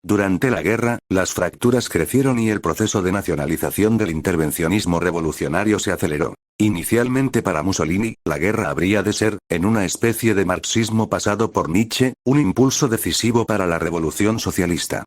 Durante la guerra, las fracturas crecieron y el proceso de nacionalización del intervencionismo revolucionario se aceleró. Inicialmente para Mussolini, la guerra habría de ser, en una especie de marxismo pasado por Nietzsche, un impulso decisivo para la revolución socialista.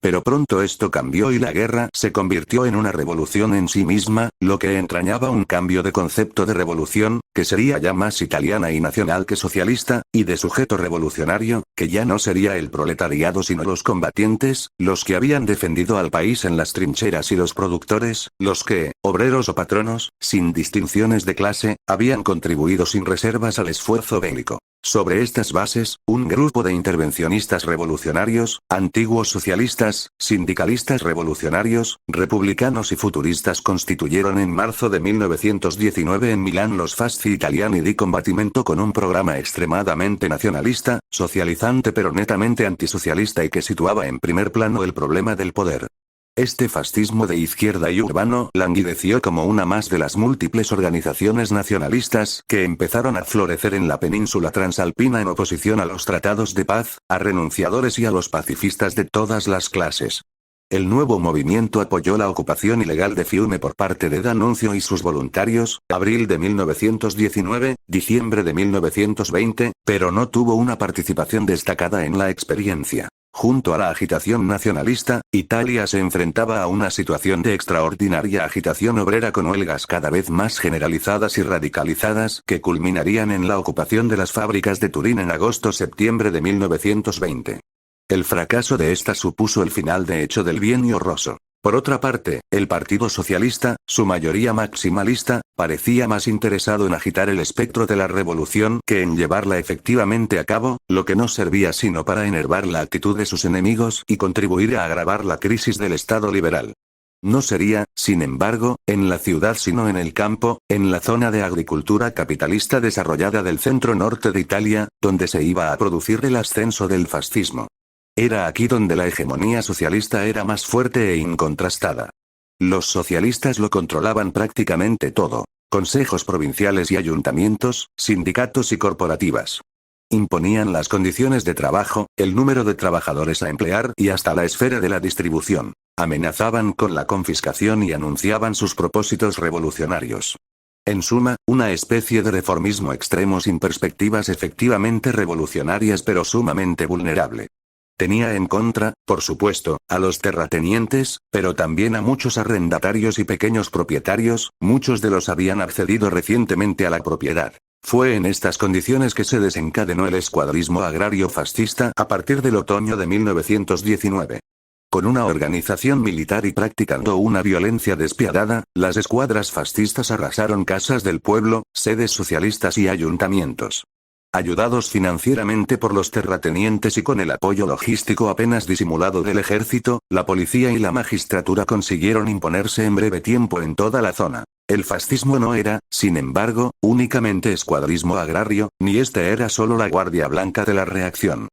Pero pronto esto cambió y la guerra se convirtió en una revolución en sí misma, lo que entrañaba un cambio de concepto de revolución, que sería ya más italiana y nacional que socialista, y de sujeto revolucionario, que ya no sería el proletariado sino los combatientes, los que habían defendido al país en las trincheras y los productores, los que, obreros o patronos, sin distinciones de clase, habían contribuido sin reservas al esfuerzo bélico. Sobre estas bases, un grupo de intervencionistas revolucionarios, antiguos socialistas, sindicalistas revolucionarios, republicanos y futuristas constituyeron en marzo de 1919 en Milán los Fasci Italiani di Combattimento con un programa extremadamente nacionalista, socializante pero netamente antisocialista y que situaba en primer plano el problema del poder. Este fascismo de izquierda y urbano languideció como una más de las múltiples organizaciones nacionalistas que empezaron a florecer en la península transalpina en oposición a los tratados de paz, a renunciadores y a los pacifistas de todas las clases. El nuevo movimiento apoyó la ocupación ilegal de Fiume por parte de D'Annunzio y sus voluntarios, abril de 1919, diciembre de 1920, pero no tuvo una participación destacada en la experiencia. Junto a la agitación nacionalista, Italia se enfrentaba a una situación de extraordinaria agitación obrera con huelgas cada vez más generalizadas y radicalizadas que culminarían en la ocupación de las fábricas de Turín en agosto-septiembre de 1920. El fracaso de esta supuso el final de hecho del Bienio Rosso. Por otra parte, el Partido Socialista, su mayoría maximalista, parecía más interesado en agitar el espectro de la revolución que en llevarla efectivamente a cabo, lo que no servía sino para enervar la actitud de sus enemigos y contribuir a agravar la crisis del Estado liberal. No sería, sin embargo, en la ciudad sino en el campo, en la zona de agricultura capitalista desarrollada del centro norte de Italia, donde se iba a producir el ascenso del fascismo. Era aquí donde la hegemonía socialista era más fuerte e incontrastada. Los socialistas lo controlaban prácticamente todo: consejos provinciales y ayuntamientos, sindicatos y corporativas. Imponían las condiciones de trabajo, el número de trabajadores a emplear y hasta la esfera de la distribución. Amenazaban con la confiscación y anunciaban sus propósitos revolucionarios. En suma, una especie de reformismo extremo sin perspectivas efectivamente revolucionarias pero sumamente vulnerable. Tenía en contra, por supuesto, a los terratenientes, pero también a muchos arrendatarios y pequeños propietarios, muchos de los habían accedido recientemente a la propiedad. Fue en estas condiciones que se desencadenó el escuadrismo agrario fascista a partir del otoño de 1919. Con una organización militar y practicando una violencia despiadada, las escuadras fascistas arrasaron casas del pueblo, sedes socialistas y ayuntamientos. Ayudados financieramente por los terratenientes y con el apoyo logístico apenas disimulado del ejército, la policía y la magistratura consiguieron imponerse en breve tiempo en toda la zona. El fascismo no era, sin embargo, únicamente escuadrismo agrario, ni este era solo la guardia blanca de la reacción.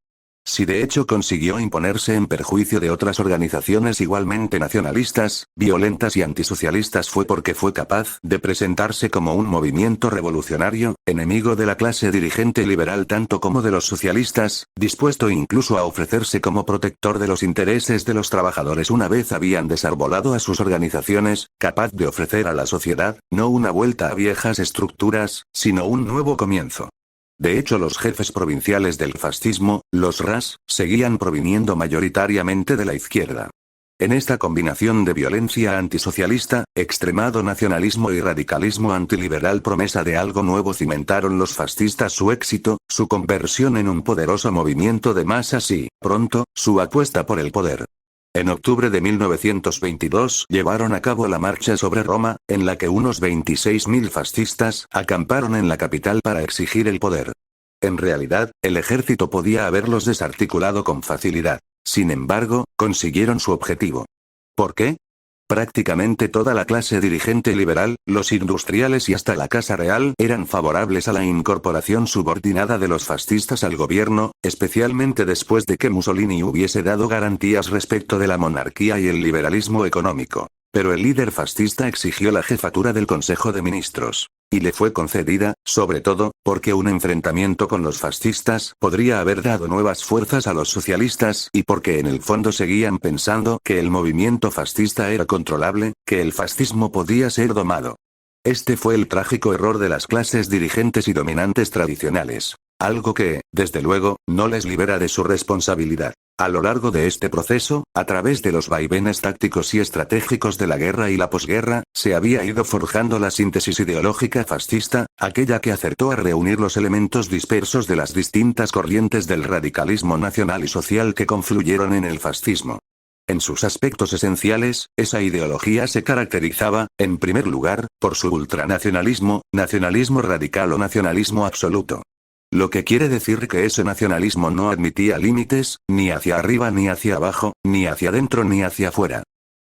Si de hecho consiguió imponerse en perjuicio de otras organizaciones igualmente nacionalistas, violentas y antisocialistas fue porque fue capaz de presentarse como un movimiento revolucionario, enemigo de la clase dirigente liberal tanto como de los socialistas, dispuesto incluso a ofrecerse como protector de los intereses de los trabajadores una vez habían desarbolado a sus organizaciones, capaz de ofrecer a la sociedad, no una vuelta a viejas estructuras, sino un nuevo comienzo. De hecho, los jefes provinciales del fascismo, los RAS, seguían proviniendo mayoritariamente de la izquierda. En esta combinación de violencia antisocialista, extremado nacionalismo y radicalismo antiliberal promesa de algo nuevo cimentaron los fascistas su éxito, su conversión en un poderoso movimiento de masas y, pronto, su apuesta por el poder. En octubre de 1922 llevaron a cabo la marcha sobre Roma, en la que unos 26.000 fascistas acamparon en la capital para exigir el poder. En realidad, el ejército podía haberlos desarticulado con facilidad. Sin embargo, consiguieron su objetivo. ¿Por qué? Prácticamente toda la clase dirigente liberal, los industriales y hasta la Casa Real eran favorables a la incorporación subordinada de los fascistas al gobierno, especialmente después de que Mussolini hubiese dado garantías respecto de la monarquía y el liberalismo económico. Pero el líder fascista exigió la jefatura del Consejo de Ministros. Y le fue concedida, sobre todo, porque un enfrentamiento con los fascistas podría haber dado nuevas fuerzas a los socialistas y porque en el fondo seguían pensando que el movimiento fascista era controlable, que el fascismo podía ser domado. Este fue el trágico error de las clases dirigentes y dominantes tradicionales. Algo que, desde luego, no les libera de su responsabilidad. A lo largo de este proceso, a través de los vaivenes tácticos y estratégicos de la guerra y la posguerra, se había ido forjando la síntesis ideológica fascista, aquella que acertó a reunir los elementos dispersos de las distintas corrientes del radicalismo nacional y social que confluyeron en el fascismo. En sus aspectos esenciales, esa ideología se caracterizaba, en primer lugar, por su ultranacionalismo, nacionalismo radical o nacionalismo absoluto. Lo que quiere decir que ese nacionalismo no admitía límites, ni hacia arriba ni hacia abajo, ni hacia dentro ni hacia afuera.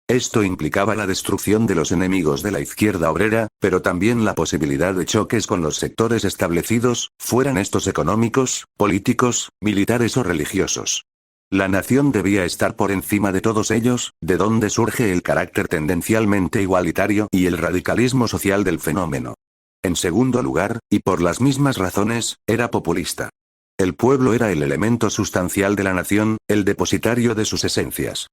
Esto implicaba la destrucción de los enemigos de la izquierda obrera, pero también la posibilidad de choques con los sectores establecidos, fueran estos económicos, políticos, militares o religiosos. La nación debía estar por encima de todos ellos, de donde surge el carácter tendencialmente igualitario y el radicalismo social del fenómeno. En segundo lugar, y por las mismas razones, era populista. El pueblo era el elemento sustancial de la nación, el depositario de sus esencias.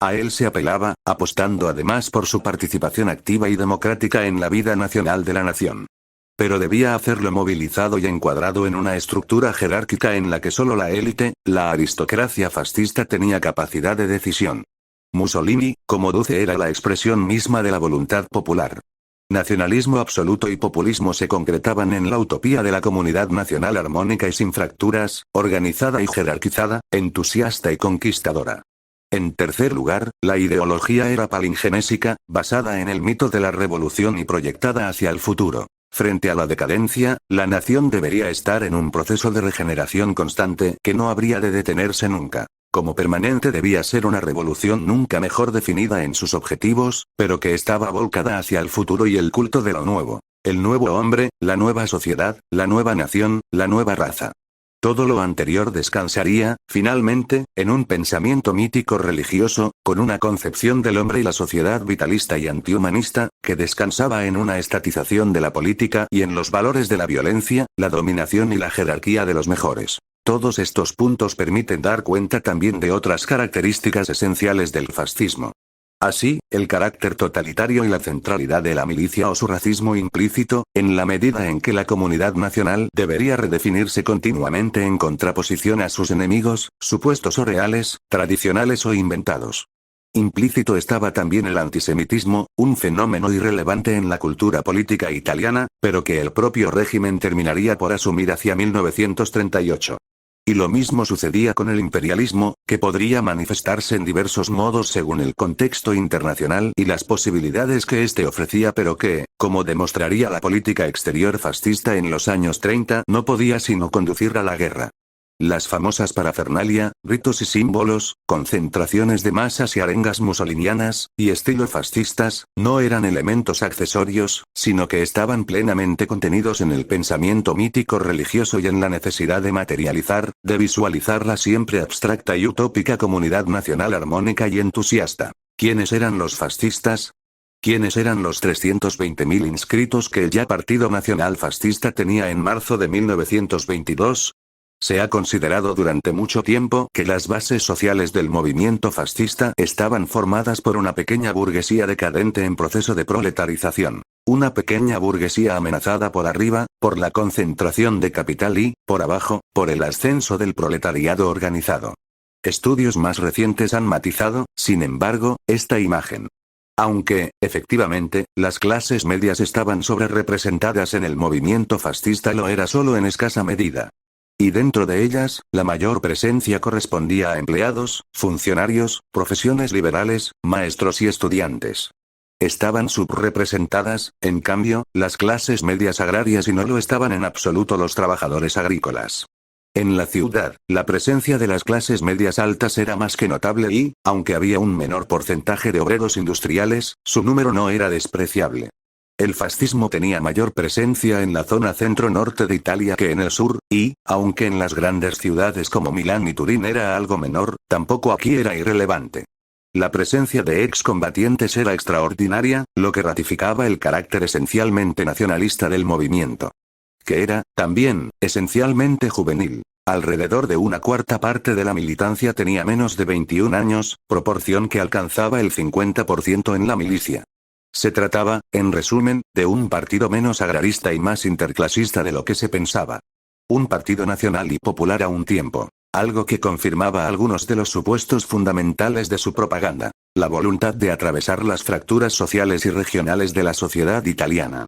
A él se apelaba, apostando además por su participación activa y democrática en la vida nacional de la nación. Pero debía hacerlo movilizado y encuadrado en una estructura jerárquica en la que solo la élite, la aristocracia fascista tenía capacidad de decisión. Mussolini, como Duce, era la expresión misma de la voluntad popular. Nacionalismo absoluto y populismo se concretaban en la utopía de la comunidad nacional armónica y sin fracturas, organizada y jerarquizada, entusiasta y conquistadora. En tercer lugar, la ideología era palingenésica, basada en el mito de la revolución y proyectada hacia el futuro. Frente a la decadencia, la nación debería estar en un proceso de regeneración constante que no habría de detenerse nunca. Como permanente debía ser una revolución nunca mejor definida en sus objetivos, pero que estaba volcada hacia el futuro y el culto de lo nuevo. El nuevo hombre, la nueva sociedad, la nueva nación, la nueva raza. Todo lo anterior descansaría, finalmente, en un pensamiento mítico religioso, con una concepción del hombre y la sociedad vitalista y antihumanista, que descansaba en una estatización de la política y en los valores de la violencia, la dominación y la jerarquía de los mejores. Todos estos puntos permiten dar cuenta también de otras características esenciales del fascismo. Así, el carácter totalitario y la centralidad de la milicia o su racismo implícito, en la medida en que la comunidad nacional debería redefinirse continuamente en contraposición a sus enemigos, supuestos o reales, tradicionales o inventados. Implícito estaba también el antisemitismo, un fenómeno irrelevante en la cultura política italiana, pero que el propio régimen terminaría por asumir hacia 1938. Y lo mismo sucedía con el imperialismo, que podría manifestarse en diversos modos según el contexto internacional y las posibilidades que éste ofrecía, pero que, como demostraría la política exterior fascista en los años 30, no podía sino conducir a la guerra. Las famosas parafernalia, ritos y símbolos, concentraciones de masas y arengas mussolinianas, y estilo fascistas, no eran elementos accesorios, sino que estaban plenamente contenidos en el pensamiento mítico religioso y en la necesidad de materializar, de visualizar la siempre abstracta y utópica comunidad nacional armónica y entusiasta. ¿Quiénes eran los fascistas? ¿Quiénes eran los 320.000 inscritos que el ya Partido Nacional Fascista tenía en marzo de 1922? Se ha considerado durante mucho tiempo que las bases sociales del movimiento fascista estaban formadas por una pequeña burguesía decadente en proceso de proletarización. Una pequeña burguesía amenazada por arriba, por la concentración de capital y, por abajo, por el ascenso del proletariado organizado. Estudios más recientes han matizado, sin embargo, esta imagen. Aunque, efectivamente, las clases medias estaban sobrerepresentadas en el movimiento fascista, lo era solo en escasa medida. Y dentro de ellas, la mayor presencia correspondía a empleados, funcionarios, profesiones liberales, maestros y estudiantes. Estaban subrepresentadas, en cambio, las clases medias agrarias y no lo estaban en absoluto los trabajadores agrícolas. En la ciudad, la presencia de las clases medias altas era más que notable y, aunque había un menor porcentaje de obreros industriales, su número no era despreciable. El fascismo tenía mayor presencia en la zona centro-norte de Italia que en el sur, y, aunque en las grandes ciudades como Milán y Turín era algo menor, tampoco aquí era irrelevante. La presencia de excombatientes era extraordinaria, lo que ratificaba el carácter esencialmente nacionalista del movimiento. Que era, también, esencialmente juvenil. Alrededor de una cuarta parte de la militancia tenía menos de 21 años, proporción que alcanzaba el 50% en la milicia. Se trataba, en resumen, de un partido menos agrarista y más interclasista de lo que se pensaba. Un partido nacional y popular a un tiempo. Algo que confirmaba algunos de los supuestos fundamentales de su propaganda. La voluntad de atravesar las fracturas sociales y regionales de la sociedad italiana.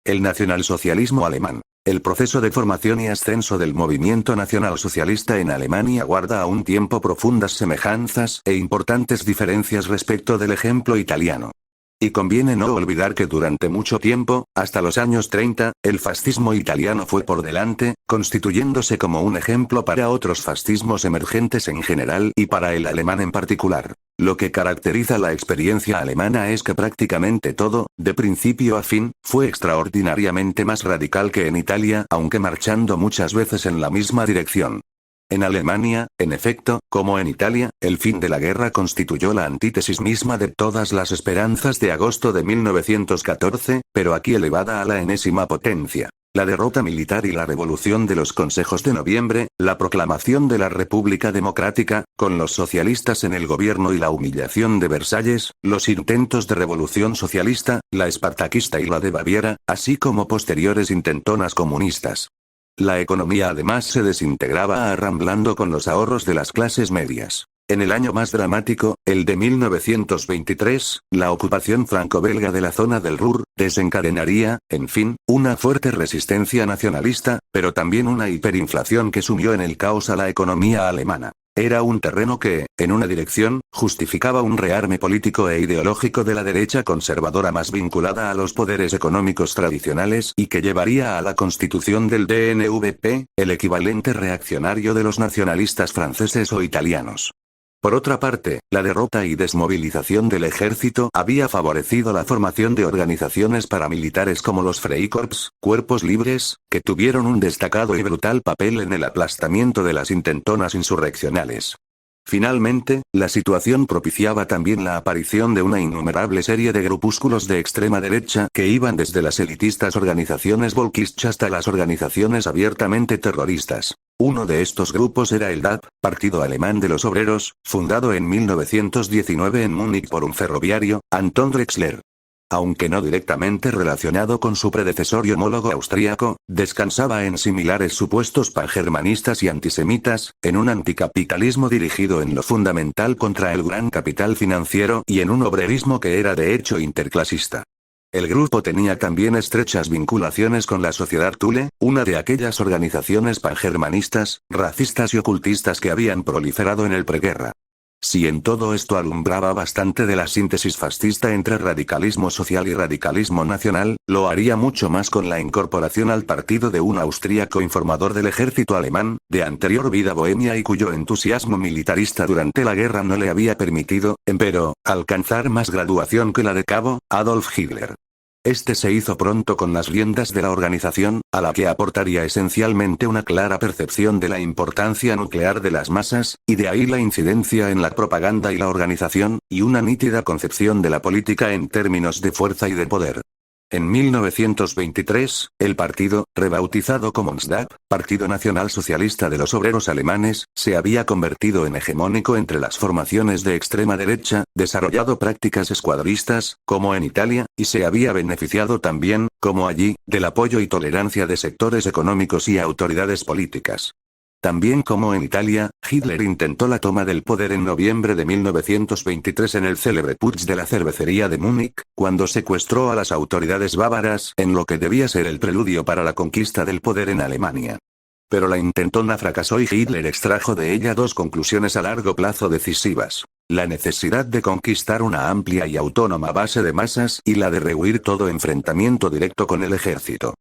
El nacionalsocialismo alemán. El proceso de formación y ascenso del movimiento nacionalsocialista en Alemania guarda a un tiempo profundas semejanzas e importantes diferencias respecto del ejemplo italiano. Y conviene no olvidar que durante mucho tiempo, hasta los años 30, el fascismo italiano fue por delante, constituyéndose como un ejemplo para otros fascismos emergentes en general y para el alemán en particular. Lo que caracteriza la experiencia alemana es que prácticamente todo, de principio a fin, fue extraordinariamente más radical que en Italia, aunque marchando muchas veces en la misma dirección. En Alemania, en efecto, como en Italia, el fin de la guerra constituyó la antítesis misma de todas las esperanzas de agosto de 1914, pero aquí elevada a la enésima potencia. La derrota militar y la revolución de los consejos de noviembre, la proclamación de la República Democrática, con los socialistas en el gobierno y la humillación de Versalles, los intentos de revolución socialista, la espartaquista y la de Baviera, así como posteriores intentonas comunistas. La economía además se desintegraba arramblando con los ahorros de las clases medias. En el año más dramático, el de 1923, la ocupación franco-belga de la zona del Ruhr, desencadenaría, en fin, una fuerte resistencia nacionalista, pero también una hiperinflación que sumió en el caos a la economía alemana. Era un terreno que, en una dirección, justificaba un rearme político e ideológico de la derecha conservadora más vinculada a los poderes económicos tradicionales y que llevaría a la constitución del DNVP, el equivalente reaccionario de los nacionalistas franceses o italianos. Por otra parte, la derrota y desmovilización del ejército había favorecido la formación de organizaciones paramilitares como los Freikorps, cuerpos libres, que tuvieron un destacado y brutal papel en el aplastamiento de las intentonas insurreccionales. Finalmente, la situación propiciaba también la aparición de una innumerable serie de grupúsculos de extrema derecha que iban desde las elitistas organizaciones volkistas hasta las organizaciones abiertamente terroristas. Uno de estos grupos era el DAP, Partido Alemán de los Obreros, fundado en 1919 en Múnich por un ferroviario, Anton Drexler. Aunque no directamente relacionado con su predecesor y homólogo austríaco, descansaba en similares supuestos pangermanistas y antisemitas, en un anticapitalismo dirigido en lo fundamental contra el gran capital financiero y en un obrerismo que era de hecho interclasista. El grupo tenía también estrechas vinculaciones con la Sociedad Thule, una de aquellas organizaciones pangermanistas, racistas y ocultistas que habían proliferado en el preguerra. Si en todo esto alumbraba bastante de la síntesis fascista entre radicalismo social y radicalismo nacional, lo haría mucho más con la incorporación al partido de un austríaco informador del ejército alemán, de anterior vida bohemia y cuyo entusiasmo militarista durante la guerra no le había permitido, empero, alcanzar más graduación que la de cabo, Adolf Hitler. Este se hizo pronto con las riendas de la organización, a la que aportaría esencialmente una clara percepción de la importancia nuclear de las masas, y de ahí la incidencia en la propaganda y la organización, y una nítida concepción de la política en términos de fuerza y de poder. En 1923, el partido, rebautizado como NSDAP, Partido Nacional Socialista de los Obreros Alemanes, se había convertido en hegemónico entre las formaciones de extrema derecha, desarrollado prácticas escuadristas, como en Italia, y se había beneficiado también, como allí, del apoyo y tolerancia de sectores económicos y autoridades políticas. También como en Italia, Hitler intentó la toma del poder en noviembre de 1923 en el célebre putsch de la cervecería de Múnich, cuando secuestró a las autoridades bávaras en lo que debía ser el preludio para la conquista del poder en Alemania. Pero la intentona fracasó y Hitler extrajo de ella dos conclusiones a largo plazo decisivas: la necesidad de conquistar una amplia y autónoma base de masas y la de rehuir todo enfrentamiento directo con el ejército.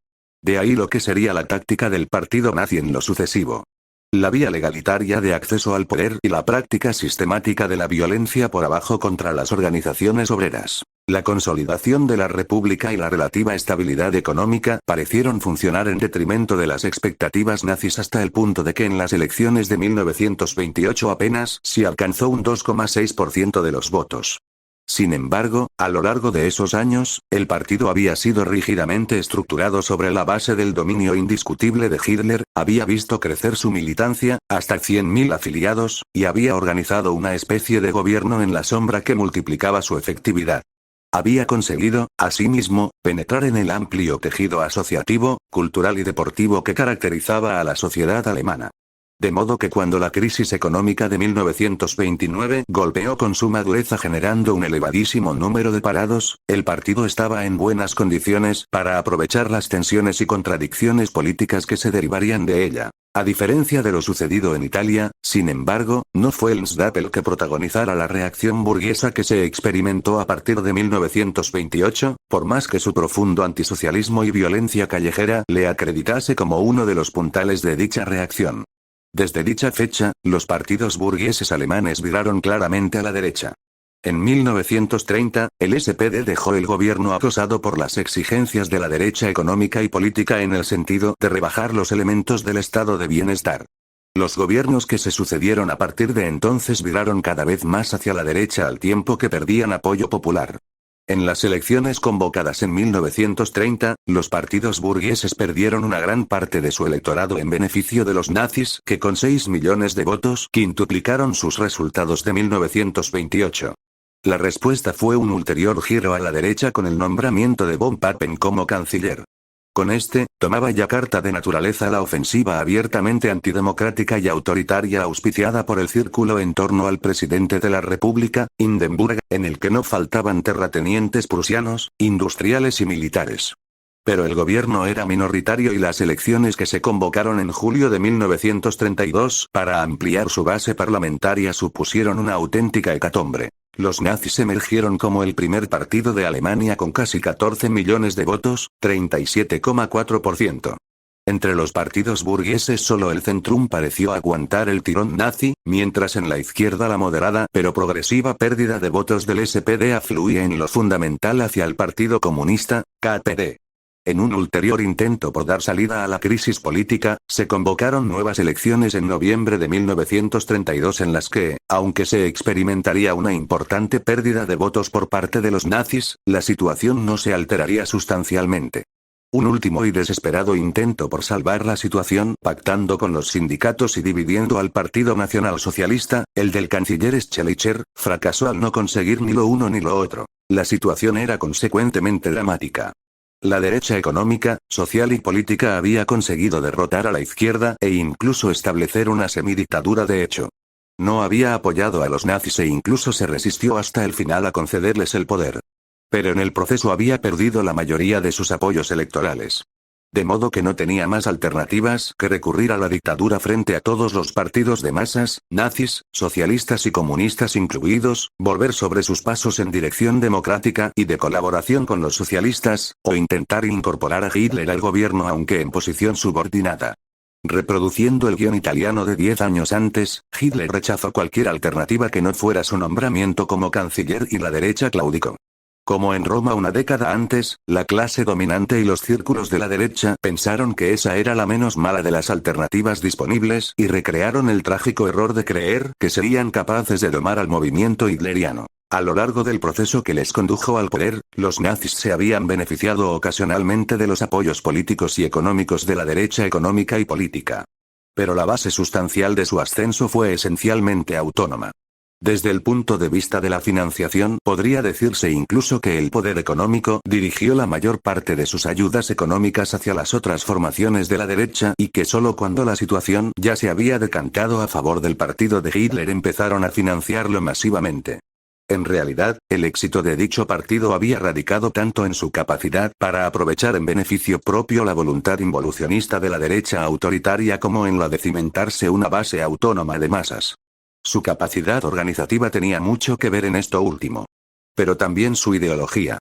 De ahí lo que sería la táctica del partido nazi en lo sucesivo. La vía legalitaria de acceso al poder y la práctica sistemática de la violencia por abajo contra las organizaciones obreras. La consolidación de la república y la relativa estabilidad económica parecieron funcionar en detrimento de las expectativas nazis hasta el punto de que en las elecciones de 1928 apenas si alcanzó un 2,6% de los votos. Sin embargo, a lo largo de esos años, el partido había sido rígidamente estructurado sobre la base del dominio indiscutible de Hitler, había visto crecer su militancia, hasta 100.000 afiliados, y había organizado una especie de gobierno en la sombra que multiplicaba su efectividad. Había conseguido, asimismo, penetrar en el amplio tejido asociativo, cultural y deportivo que caracterizaba a la sociedad alemana. De modo que cuando la crisis económica de 1929 golpeó con suma dureza generando un elevadísimo número de parados, el partido estaba en buenas condiciones para aprovechar las tensiones y contradicciones políticas que se derivarían de ella. A diferencia de lo sucedido en Italia, sin embargo, no fue el NSDAP el que protagonizara la reacción burguesa que se experimentó a partir de 1928, por más que su profundo antisocialismo y violencia callejera le acreditase como uno de los puntales de dicha reacción. Desde dicha fecha, los partidos burgueses alemanes viraron claramente a la derecha. En 1930, el SPD dejó el gobierno acosado por las exigencias de la derecha económica y política en el sentido de rebajar los elementos del estado de bienestar. Los gobiernos que se sucedieron a partir de entonces viraron cada vez más hacia la derecha al tiempo que perdían apoyo popular. En las elecciones convocadas en 1930, los partidos burgueses perdieron una gran parte de su electorado en beneficio de los nazis, que con 6 millones de votos quintuplicaron sus resultados de 1928. La respuesta fue un ulterior giro a la derecha con el nombramiento de von Papen como canciller. Con este, tomaba ya carta de naturaleza la ofensiva abiertamente antidemocrática y autoritaria auspiciada por el círculo en torno al presidente de la República, Hindenburg, en el que no faltaban terratenientes prusianos, industriales y militares. Pero el gobierno era minoritario y las elecciones que se convocaron en julio de 1932 para ampliar su base parlamentaria supusieron una auténtica hecatombe. Los nazis emergieron como el primer partido de Alemania con casi 14 millones de votos, 37,4%. Entre los partidos burgueses solo el Zentrum pareció aguantar el tirón nazi, mientras en la izquierda la moderada pero progresiva pérdida de votos del SPD afluía en lo fundamental hacia el Partido Comunista, KPD. En un ulterior intento por dar salida a la crisis política, se convocaron nuevas elecciones en noviembre de 1932 en las que, aunque se experimentaría una importante pérdida de votos por parte de los nazis, la situación no se alteraría sustancialmente. Un último y desesperado intento por salvar la situación, pactando con los sindicatos y dividiendo al Partido Nacional Socialista, el del canciller Schleicher, fracasó al no conseguir ni lo uno ni lo otro. La situación era consecuentemente dramática. La derecha económica, social y política había conseguido derrotar a la izquierda e incluso establecer una semidictadura de hecho. No había apoyado a los nazis e incluso se resistió hasta el final a concederles el poder. Pero en el proceso había perdido la mayoría de sus apoyos electorales. De modo que no tenía más alternativas que recurrir a la dictadura frente a todos los partidos de masas, nazis, socialistas y comunistas incluidos, volver sobre sus pasos en dirección democrática y de colaboración con los socialistas, o intentar incorporar a Hitler al gobierno aunque en posición subordinada. Reproduciendo el guión italiano de 10 años antes, Hitler rechazó cualquier alternativa que no fuera su nombramiento como canciller y la derecha claudicó. Como en Roma una década antes, la clase dominante y los círculos de la derecha pensaron que esa era la menos mala de las alternativas disponibles y recrearon el trágico error de creer que serían capaces de domar al movimiento hitleriano. A lo largo del proceso que les condujo al poder, los nazis se habían beneficiado ocasionalmente de los apoyos políticos y económicos de la derecha económica y política. Pero la base sustancial de su ascenso fue esencialmente autónoma. Desde el punto de vista de la financiación, podría decirse incluso que el poder económico dirigió la mayor parte de sus ayudas económicas hacia las otras formaciones de la derecha y que solo cuando la situación ya se había decantado a favor del partido de Hitler empezaron a financiarlo masivamente. En realidad, el éxito de dicho partido había radicado tanto en su capacidad para aprovechar en beneficio propio la voluntad involucionista de la derecha autoritaria como en la de cimentarse una base autónoma de masas. Su capacidad organizativa tenía mucho que ver en esto último. Pero también su ideología.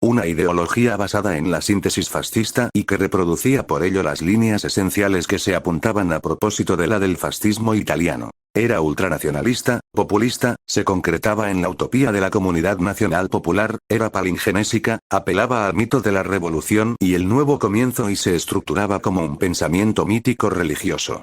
Una ideología basada en la síntesis fascista y que reproducía por ello las líneas esenciales que se apuntaban a propósito de la del fascismo italiano. Era ultranacionalista, populista, se concretaba en la utopía de la comunidad nacional popular, era palingenésica, apelaba al mito de la revolución y el nuevo comienzo y se estructuraba como un pensamiento mítico religioso.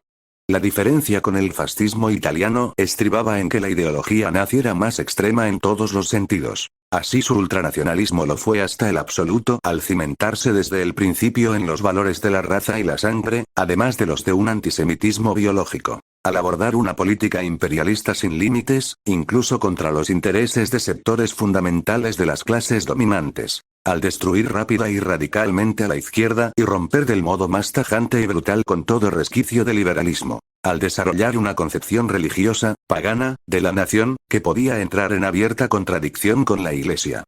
La diferencia con el fascismo italiano estribaba en que la ideología nazi era más extrema en todos los sentidos. Así su ultranacionalismo lo fue hasta el absoluto al cimentarse desde el principio en los valores de la raza y la sangre, además de los de un antisemitismo biológico. Al abordar una política imperialista sin límites, incluso contra los intereses de sectores fundamentales de las clases dominantes. Al destruir rápida y radicalmente a la izquierda y romper del modo más tajante y brutal con todo resquicio de liberalismo. Al desarrollar una concepción religiosa, pagana, de la nación, que podía entrar en abierta contradicción con la Iglesia.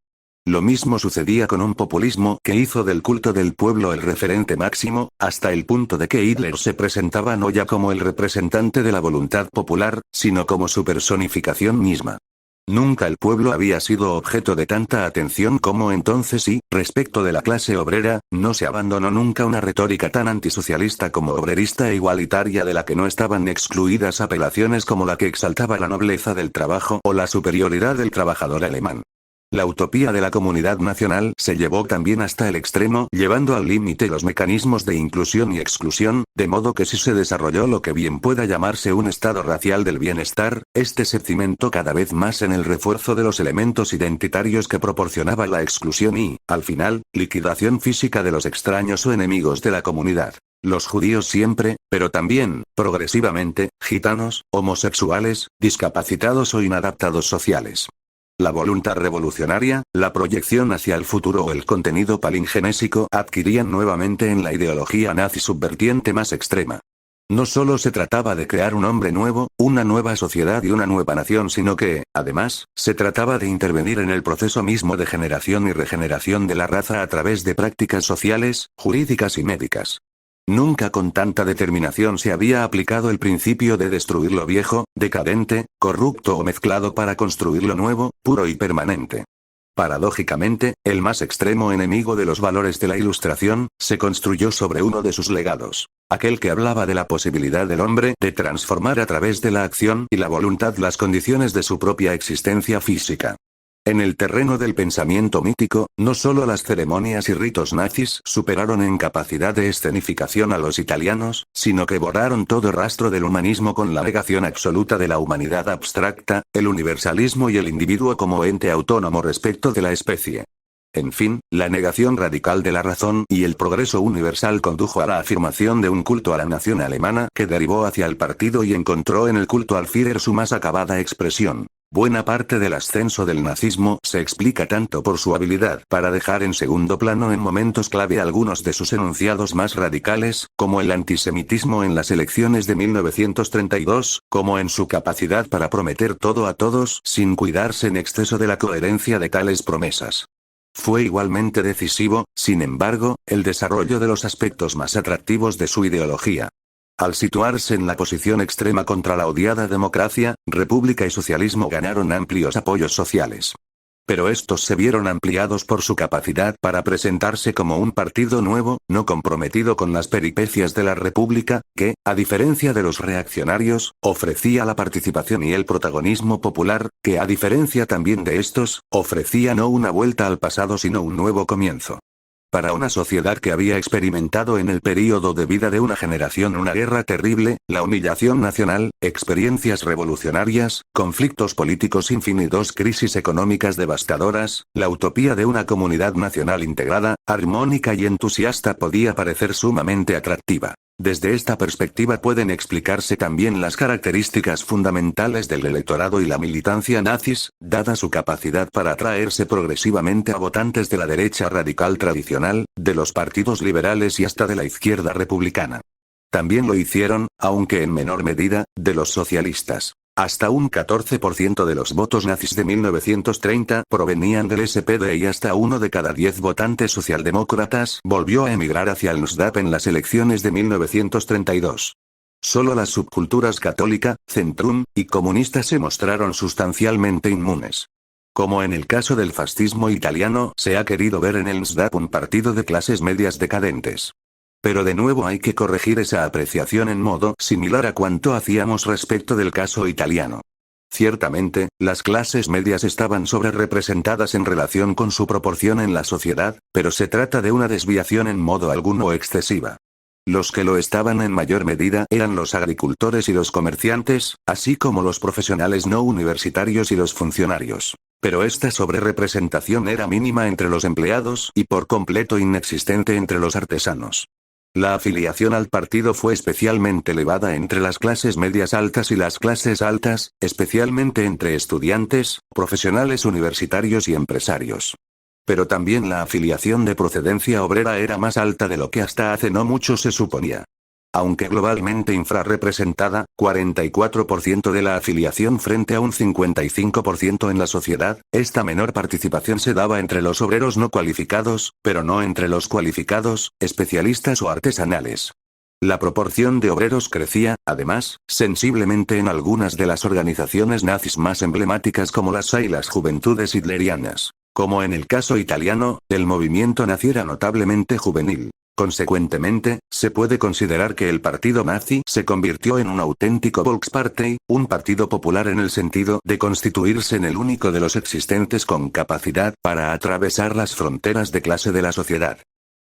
Lo mismo sucedía con un populismo que hizo del culto del pueblo el referente máximo, hasta el punto de que Hitler se presentaba no ya como el representante de la voluntad popular, sino como su personificación misma. Nunca el pueblo había sido objeto de tanta atención como entonces y, respecto de la clase obrera, no se abandonó nunca una retórica tan antisocialista como obrerista e igualitaria de la que no estaban excluidas apelaciones como la que exaltaba la nobleza del trabajo o la superioridad del trabajador alemán. La utopía de la comunidad nacional se llevó también hasta el extremo, llevando al límite los mecanismos de inclusión y exclusión, de modo que si se desarrolló lo que bien pueda llamarse un estado racial del bienestar, este se cimentó cada vez más en el refuerzo de los elementos identitarios que proporcionaba la exclusión y, al final, liquidación física de los extraños o enemigos de la comunidad. Los judíos siempre, pero también, progresivamente, gitanos, homosexuales, discapacitados o inadaptados sociales. La voluntad revolucionaria, la proyección hacia el futuro o el contenido palingenésico adquirían nuevamente en la ideología nazi su vertiente más extrema. No solo se trataba de crear un hombre nuevo, una nueva sociedad y una nueva nación, sino que, además, se trataba de intervenir en el proceso mismo de generación y regeneración de la raza a través de prácticas sociales, jurídicas y médicas. Nunca con tanta determinación se había aplicado el principio de destruir lo viejo, decadente, corrupto o mezclado para construir lo nuevo, puro y permanente. Paradójicamente, el más extremo enemigo de los valores de la Ilustración, se construyó sobre uno de sus legados. Aquel que hablaba de la posibilidad del hombre de transformar a través de la acción y la voluntad las condiciones de su propia existencia física. En el terreno del pensamiento mítico, no solo las ceremonias y ritos nazis superaron en capacidad de escenificación a los italianos, sino que borraron todo rastro del humanismo con la negación absoluta de la humanidad abstracta, el universalismo y el individuo como ente autónomo respecto de la especie. En fin, la negación radical de la razón y el progreso universal condujo a la afirmación de un culto a la nación alemana que derivó hacia el partido y encontró en el culto al Führer su más acabada expresión. Buena parte del ascenso del nazismo se explica tanto por su habilidad para dejar en segundo plano en momentos clave algunos de sus enunciados más radicales, como el antisemitismo en las elecciones de 1932, como en su capacidad para prometer todo a todos sin cuidarse en exceso de la coherencia de tales promesas. Fue igualmente decisivo, sin embargo, el desarrollo de los aspectos más atractivos de su ideología. Al situarse en la posición extrema contra la odiada democracia, república y socialismo ganaron amplios apoyos sociales. Pero estos se vieron ampliados por su capacidad para presentarse como un partido nuevo, no comprometido con las peripecias de la república, que, a diferencia de los reaccionarios, ofrecía la participación y el protagonismo popular, que a diferencia también de estos, ofrecía no una vuelta al pasado sino un nuevo comienzo. Para una sociedad que había experimentado en el período de vida de una generación una guerra terrible, la humillación nacional, experiencias revolucionarias, conflictos políticos infinitos, crisis económicas devastadoras, la utopía de una comunidad nacional integrada, armónica y entusiasta podía parecer sumamente atractiva. Desde esta perspectiva pueden explicarse también las características fundamentales del electorado y la militancia nazis, dada su capacidad para atraerse progresivamente a votantes de la derecha radical tradicional, de los partidos liberales y hasta de la izquierda republicana. También lo hicieron, aunque en menor medida, de los socialistas. Hasta un 14% de los votos nazis de 1930 provenían del SPD y hasta 1 de cada 10 votantes socialdemócratas volvió a emigrar hacia el NSDAP en las elecciones de 1932. Solo las subculturas católica, centrum y comunista se mostraron sustancialmente inmunes. Como en el caso del fascismo italiano, se ha querido ver en el NSDAP un partido de clases medias decadentes. Pero de nuevo hay que corregir esa apreciación en modo similar a cuanto hacíamos respecto del caso italiano. Ciertamente, las clases medias estaban sobrerepresentadas en relación con su proporción en la sociedad, pero se trata de una desviación en modo alguno excesiva. Los que lo estaban en mayor medida eran los agricultores y los comerciantes, así como los profesionales no universitarios y los funcionarios. Pero esta sobrerepresentación era mínima entre los empleados y por completo inexistente entre los artesanos. La afiliación al partido fue especialmente elevada entre las clases medias altas y las clases altas, especialmente entre estudiantes, profesionales universitarios y empresarios. Pero también la afiliación de procedencia obrera era más alta de lo que hasta hace no mucho se suponía. Aunque globalmente infrarrepresentada, 44% de la afiliación frente a un 55% en la sociedad, esta menor participación se daba entre los obreros no cualificados, pero no entre los cualificados, especialistas o artesanales. La proporción de obreros crecía, además, sensiblemente en algunas de las organizaciones nazis más emblemáticas como las SA y las Juventudes Hitlerianas. Como en el caso italiano, el movimiento nazi era notablemente juvenil. Consecuentemente, se puede considerar que el partido nazi se convirtió en un auténtico Volkspartei, un partido popular en el sentido de constituirse en el único de los existentes con capacidad para atravesar las fronteras de clase de la sociedad.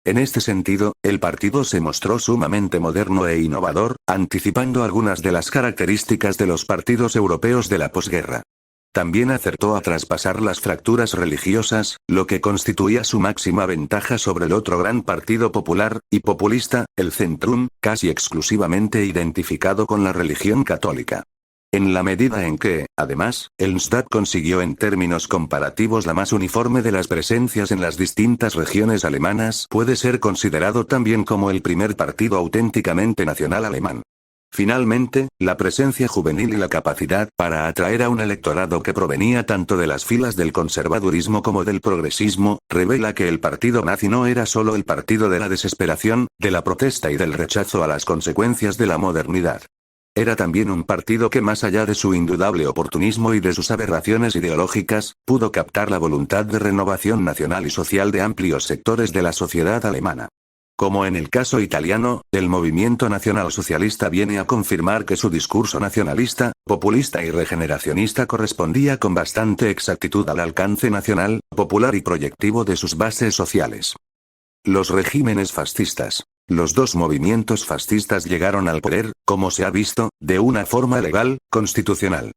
En este sentido, el partido se mostró sumamente moderno e innovador, anticipando algunas de las características de los partidos europeos de la posguerra. También acertó a traspasar las fracturas religiosas, lo que constituía su máxima ventaja sobre el otro gran partido popular y populista, el Centrum, casi exclusivamente identificado con la religión católica. En la medida en que, además, el NSDAP consiguió en términos comparativos la más uniforme de las presencias en las distintas regiones alemanas, puede ser considerado también como el primer partido auténticamente nacional alemán. Finalmente, la presencia juvenil y la capacidad para atraer a un electorado que provenía tanto de las filas del conservadurismo como del progresismo, revela que el partido nazi no era solo el partido de la desesperación, de la protesta y del rechazo a las consecuencias de la modernidad. Era también un partido que más allá de su indudable oportunismo y de sus aberraciones ideológicas, pudo captar la voluntad de renovación nacional y social de amplios sectores de la sociedad alemana. Como en el caso italiano, el movimiento nacionalsocialista viene a confirmar que su discurso nacionalista, populista y regeneracionista correspondía con bastante exactitud al alcance nacional, popular y proyectivo de sus bases sociales. Los regímenes fascistas. Los dos movimientos fascistas llegaron al poder, como se ha visto, de una forma legal, constitucional.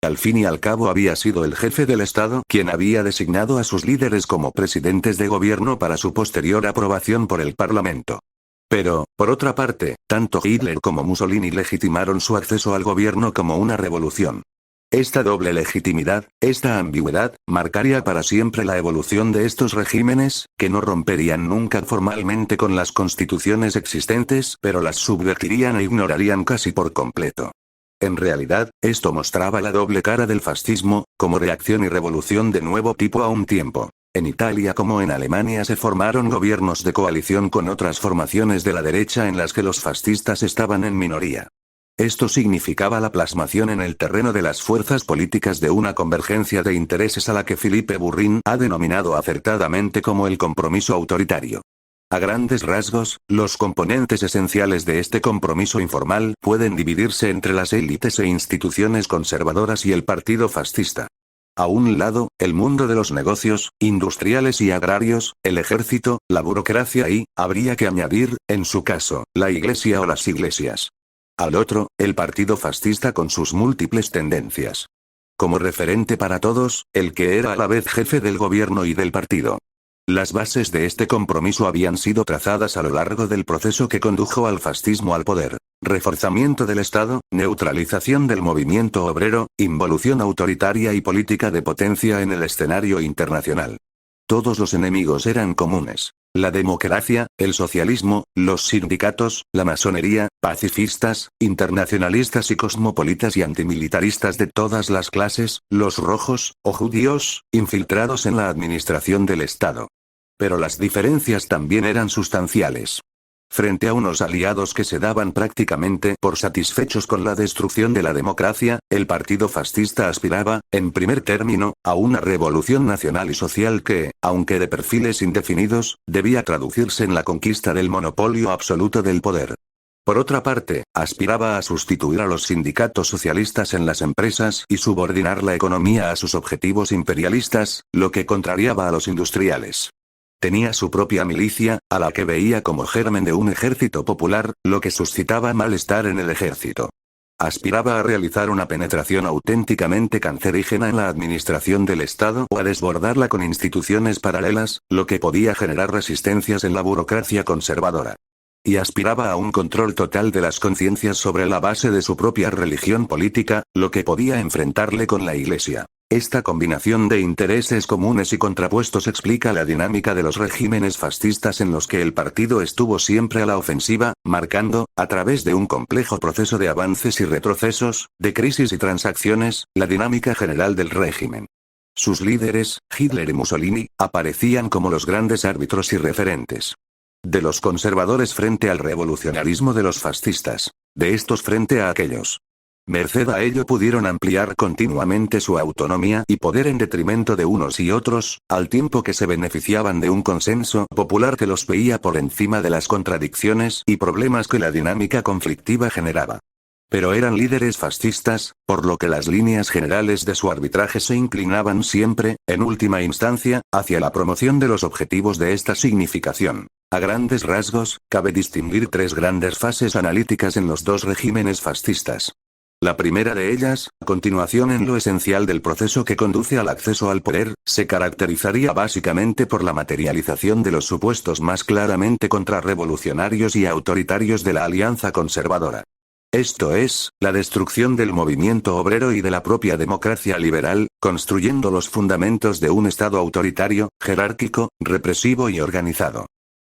Al fin y al cabo había sido el jefe del Estado quien había designado a sus líderes como presidentes de gobierno para su posterior aprobación por el Parlamento. Pero, por otra parte, tanto Hitler como Mussolini legitimaron su acceso al gobierno como una revolución. Esta doble legitimidad, esta ambigüedad, marcaría para siempre la evolución de estos regímenes, que no romperían nunca formalmente con las constituciones existentes, pero las subvertirían e ignorarían casi por completo. En realidad, esto mostraba la doble cara del fascismo, como reacción y revolución de nuevo tipo a un tiempo. En Italia como en Alemania se formaron gobiernos de coalición con otras formaciones de la derecha en las que los fascistas estaban en minoría. Esto significaba la plasmación en el terreno de las fuerzas políticas de una convergencia de intereses a la que Philippe Bourrin ha denominado acertadamente como el compromiso autoritario. A grandes rasgos, los componentes esenciales de este compromiso informal pueden dividirse entre las élites e instituciones conservadoras y el partido fascista. A un lado, el mundo de los negocios, industriales y agrarios, el ejército, la burocracia y, habría que añadir, en su caso, la iglesia o las iglesias. Al otro, el partido fascista con sus múltiples tendencias. Como referente para todos, el que era a la vez jefe del gobierno y del partido. Las bases de este compromiso habían sido trazadas a lo largo del proceso que condujo al fascismo al poder. Reforzamiento del Estado, neutralización del movimiento obrero, involución autoritaria y política de potencia en el escenario internacional. Todos los enemigos eran comunes. La democracia, el socialismo, los sindicatos, la masonería, pacifistas, internacionalistas y cosmopolitas y antimilitaristas de todas las clases, los rojos, o judíos, infiltrados en la administración del Estado. Pero las diferencias también eran sustanciales. Frente a unos aliados que se daban prácticamente por satisfechos con la destrucción de la democracia, el partido fascista aspiraba, en primer término, a una revolución nacional y social que, aunque de perfiles indefinidos, debía traducirse en la conquista del monopolio absoluto del poder. Por otra parte, aspiraba a sustituir a los sindicatos socialistas en las empresas y subordinar la economía a sus objetivos imperialistas, lo que contrariaba a los industriales. Tenía su propia milicia, a la que veía como germen de un ejército popular, lo que suscitaba malestar en el ejército. Aspiraba a realizar una penetración auténticamente cancerígena en la administración del Estado o a desbordarla con instituciones paralelas, lo que podía generar resistencias en la burocracia conservadora. Y aspiraba a un control total de las conciencias sobre la base de su propia religión política, lo que podía enfrentarle con la Iglesia. Esta combinación de intereses comunes y contrapuestos explica la dinámica de los regímenes fascistas en los que el partido estuvo siempre a la ofensiva, marcando, a través de un complejo proceso de avances y retrocesos, de crisis y transacciones, la dinámica general del régimen. Sus líderes, Hitler y Mussolini, aparecían como los grandes árbitros y referentes. De los conservadores frente al revolucionarismo de los fascistas. De estos frente a aquellos. Merced a ello pudieron ampliar continuamente su autonomía y poder en detrimento de unos y otros, al tiempo que se beneficiaban de un consenso popular que los veía por encima de las contradicciones y problemas que la dinámica conflictiva generaba. Pero eran líderes fascistas, por lo que las líneas generales de su arbitraje se inclinaban siempre, en última instancia, hacia la promoción de los objetivos de esta significación. A grandes rasgos, cabe distinguir tres grandes fases analíticas en los dos regímenes fascistas. La primera de ellas, a continuación en lo esencial del proceso que conduce al acceso al poder, se caracterizaría básicamente por la materialización de los supuestos más claramente contrarrevolucionarios y autoritarios de la alianza conservadora. Esto es, la destrucción del movimiento obrero y de la propia democracia liberal, construyendo los fundamentos de un Estado autoritario, jerárquico, represivo y organizado.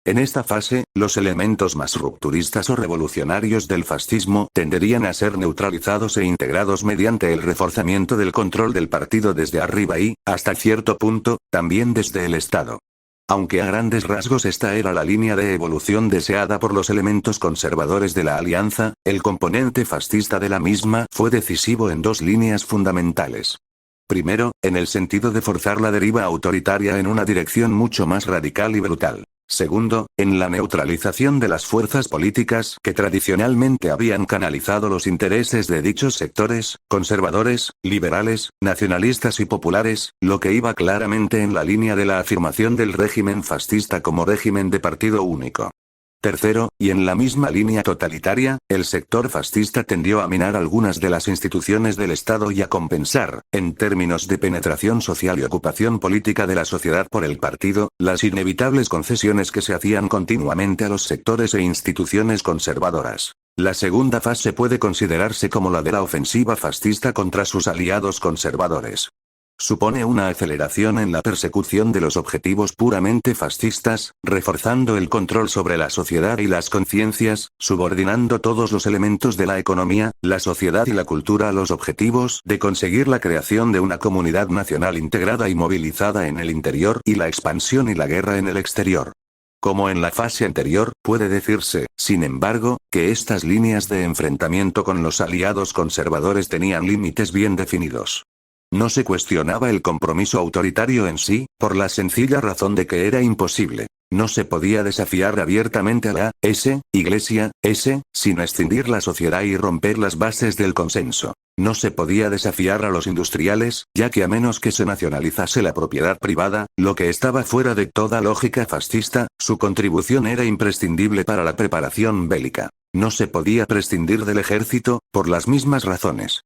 En esta fase, los elementos más rupturistas o revolucionarios del fascismo tenderían a ser neutralizados e integrados mediante el reforzamiento del control del partido desde arriba y, hasta cierto punto, también desde el Estado. Aunque a grandes rasgos esta era la línea de evolución deseada por los elementos conservadores de la alianza, el componente fascista de la misma fue decisivo en dos líneas fundamentales. Primero, en el sentido de forzar la deriva autoritaria en una dirección mucho más radical y brutal. Segundo, en la neutralización de las fuerzas políticas que tradicionalmente habían canalizado los intereses de dichos sectores, conservadores, liberales, nacionalistas y populares, lo que iba claramente en la línea de la afirmación del régimen fascista como régimen de partido único. Tercero, y en la misma línea totalitaria, el sector fascista tendió a minar algunas de las instituciones del Estado y a compensar, en términos de penetración social y ocupación política de la sociedad por el partido, las inevitables concesiones que se hacían continuamente a los sectores e instituciones conservadoras. La segunda fase puede considerarse como la de la ofensiva fascista contra sus aliados conservadores. Supone una aceleración en la persecución de los objetivos puramente fascistas, reforzando el control sobre la sociedad y las conciencias, subordinando todos los elementos de la economía, la sociedad y la cultura a los objetivos de conseguir la creación de una comunidad nacional integrada y movilizada en el interior y la expansión y la guerra en el exterior. Como en la fase anterior, puede decirse, sin embargo, que estas líneas de enfrentamiento con los aliados conservadores tenían límites bien definidos. No se cuestionaba el compromiso autoritario en sí, por la sencilla razón de que era imposible. No se podía desafiar abiertamente a la Iglesia, sin escindir la sociedad y romper las bases del consenso. No se podía desafiar a los industriales, ya que a menos que se nacionalizase la propiedad privada, lo que estaba fuera de toda lógica fascista, su contribución era imprescindible para la preparación bélica. No se podía prescindir del ejército, por las mismas razones.